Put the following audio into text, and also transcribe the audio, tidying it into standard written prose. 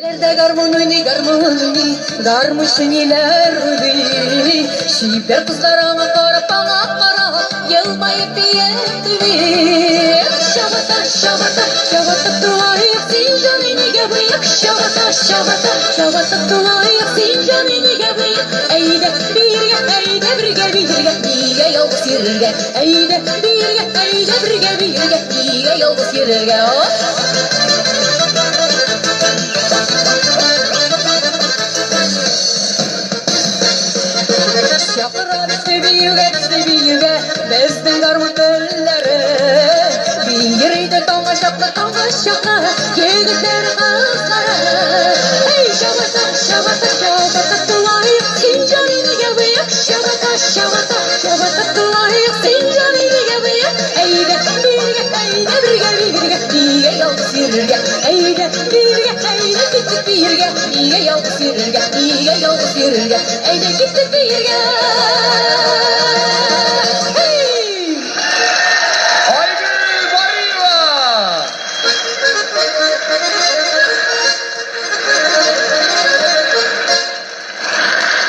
Elde garmoni, garmuşuniler rübi. Şiper kızlarına karap yılmayıp yetti. Şabata duayıp zincanini gebiyik. Şabata duayıp zincanini gebiyik. Eyde birge, diye yol sirge. Eyde birge, diye yol sirge. Şapırar seviye, bezden garmut elleri. Biriydi tanga şapla, yigitler kızları. Ey şabata tulayıp, sincanini gebiyik. Şabata tulayıp, sincanini gebiyik. Eyde birge, diye yol sirge. Eyde gittik birge, diye yol sirge. Eyde gittik birge.